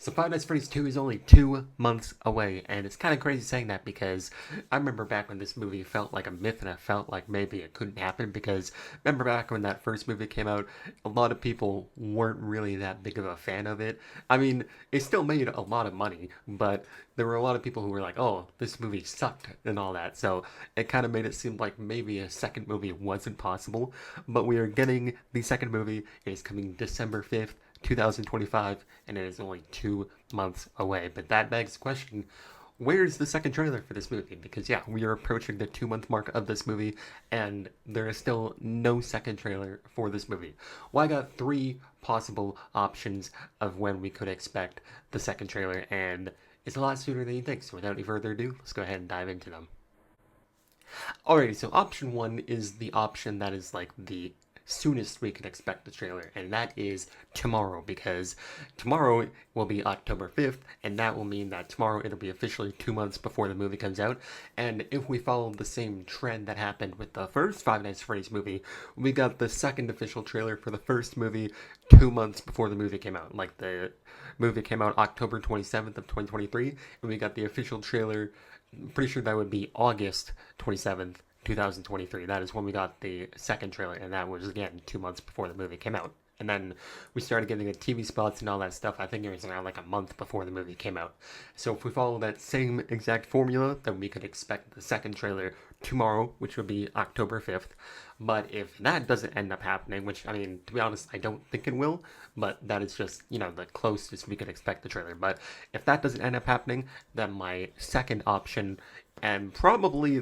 So Five Nights at Freddy's 2 is only 2 months away, and it's kind of crazy saying that because I remember back when this movie felt like a myth and I felt like maybe it couldn't happen because remember back when that first movie came out, a lot of people weren't really that big of a fan of it. I mean, it still made a lot of money, but there were a lot of people who were like, oh, this movie sucked and all that, so it kind of made it seem like maybe a second movie wasn't possible, but we are getting the second movie. It is coming December 5th. 2025, and it is only 2 months away. But that begs the question, where's the second trailer for this movie? Because, yeah, we are approaching the 2 month mark of this movie, and there is still no second trailer for this movie. Well, I got three possible options of when we could expect the second trailer, and it's a lot sooner than you think. So, without any further ado, let's go ahead and dive into them. Alrighty, so option one is the option that is like the soonest we can expect the trailer, and that is tomorrow, because tomorrow will be October 5th, and that will mean that tomorrow it'll be officially 2 months before the movie comes out. And if we follow the same trend that happened with the first Five Nights at Freddy's movie, we got the second official trailer for the first movie 2 months before the movie came out. Like the movie came out October 27th of 2023, and we got the official trailer. I'm pretty sure that would be August 27th, 2023. That is when we got the second trailer, and that was, again, 2 months before the movie came out. And then we started getting the TV spots and all that stuff. I think it was around like a month before the movie came out. So if we follow that same exact formula, then we could expect the second trailer tomorrow, which would be October 5th. But if that doesn't end up happening, which, I mean, to be honest, I don't think it will, but that is just, the closest we could expect the trailer. But if that doesn't end up happening, then my second option, and probably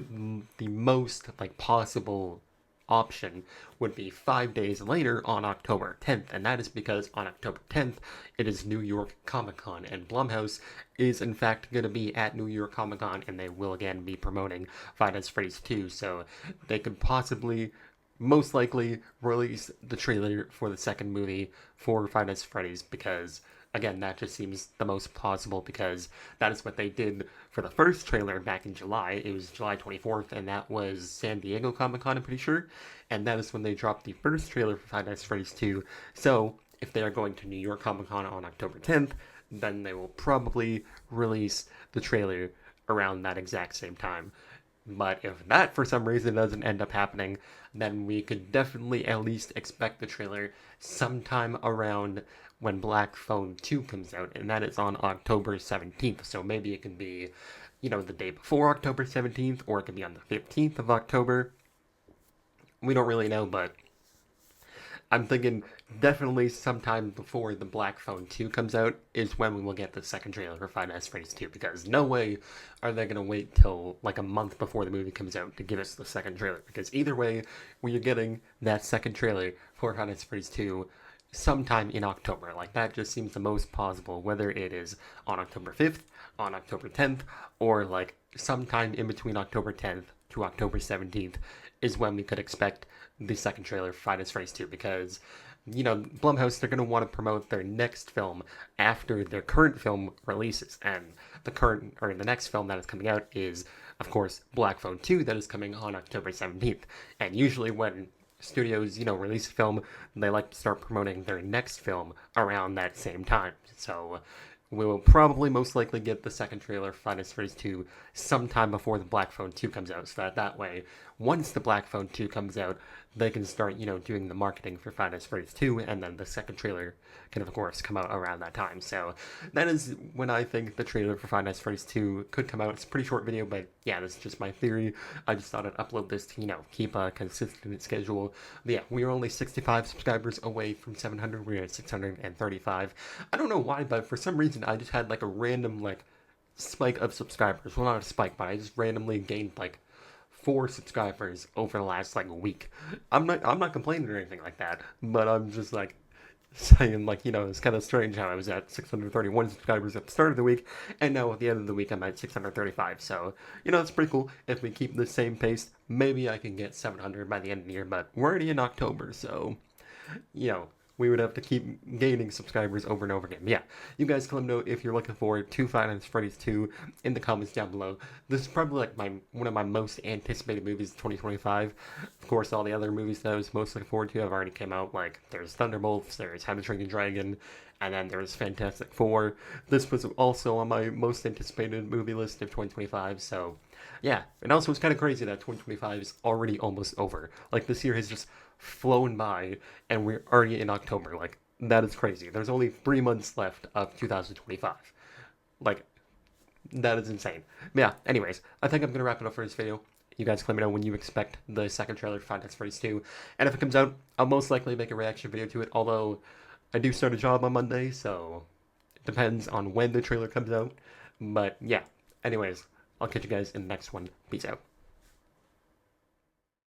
the most, possible option, would be 5 days later on October 10th, and that is because on October 10th it is New York Comic Con, and Blumhouse is in fact going to be at New York Comic Con, and they will again be promoting Five Nights at Freddy's 2, so they could possibly, most likely, release the trailer for the second movie for Five Nights at Freddy's, because again, that just seems the most plausible, because that is what they did for the first trailer back in July. It was July 24th, and that was San Diego Comic Con, I'm pretty sure. And that is when they dropped the first trailer for Five Nights at Freddy's 2. So, if they are going to New York Comic Con on October 10th, then they will probably release the trailer around that exact same time. But if that for some reason doesn't end up happening, then we could definitely at least expect the trailer sometime around when Black Phone 2 comes out, and that is on October 17th. So maybe it can be, the day before October 17th, or it could be on the 15th of October. We don't really know, but I'm thinking definitely sometime before the Black Phone 2 comes out is when we will get the second trailer for Five Nights at Freddy's 2, because no way are they going to wait till like a month before the movie comes out to give us the second trailer, because either way, we are getting that second trailer for Five Nights at Freddy's 2 sometime in October. Like, that just seems the most plausible, whether it is on October 5th, on October 10th, or like sometime in between October 10th to October 17th is when we could expect the second trailer for Five Nights at Freddy's 2, because Blumhouse, they're going to want to promote their next film after their current film releases, and the next film that is coming out is, of course, Black Phone 2, that is coming on October 17th. And usually when studios, release a film, they like to start promoting their next film around that same time. So we will probably most likely get the second trailer for Five Nights at Freddy's 2 sometime before the Black Phone 2 comes out, so that way, once the Black Phone 2 comes out, they can start, doing the marketing for Five Nights at Freddy's 2, and then the second trailer can, of course, come out around that time. So that is when I think the trailer for Five Nights at Freddy's 2 could come out. It's a pretty short video, but yeah, this is just my theory. I just thought I'd upload this to, keep a consistent schedule. But yeah, we are only 65 subscribers away from 700. We're at 635. I don't know why, but for some reason, I just had, like, a random, spike of subscribers. Well, not a spike, but I just randomly gained, 4 subscribers over the last week. I'm not complaining or anything like that, but I'm just saying it's kind of strange how I was at 631 subscribers at the start of the week, and now at the end of the week I'm at 635. So it's pretty cool. If we keep the same pace, maybe I can get 700 by the end of the year. But we're already in October, so we would have to keep gaining subscribers over and over again. But yeah, you guys can let me know if you're looking forward to Five Nights at Freddy's 2 in the comments down below. This is probably one of my most anticipated movies of 2025. Of course, all the other movies that I was most looking forward to have already came out. Like, there's Thunderbolts, there's How to Train Your Dragon, and then there's Fantastic Four. This was also on my most anticipated movie list of 2025, so yeah. And also, it's kind of crazy that 2025 is already almost over. Like, this year has just flown by, and we're already in October. Like, that is crazy. There's only 3 months left of 2025. Like, that is insane. But yeah, anyways, I think I'm going to wrap it up for this video. You guys let me know when you expect the second trailer for Five Nights at Freddy's 2. And if it comes out, I'll most likely make a reaction video to it, although I do start a job on Monday, so it depends on when the trailer comes out. But yeah, anyways, I'll catch you guys in the next one. Peace out.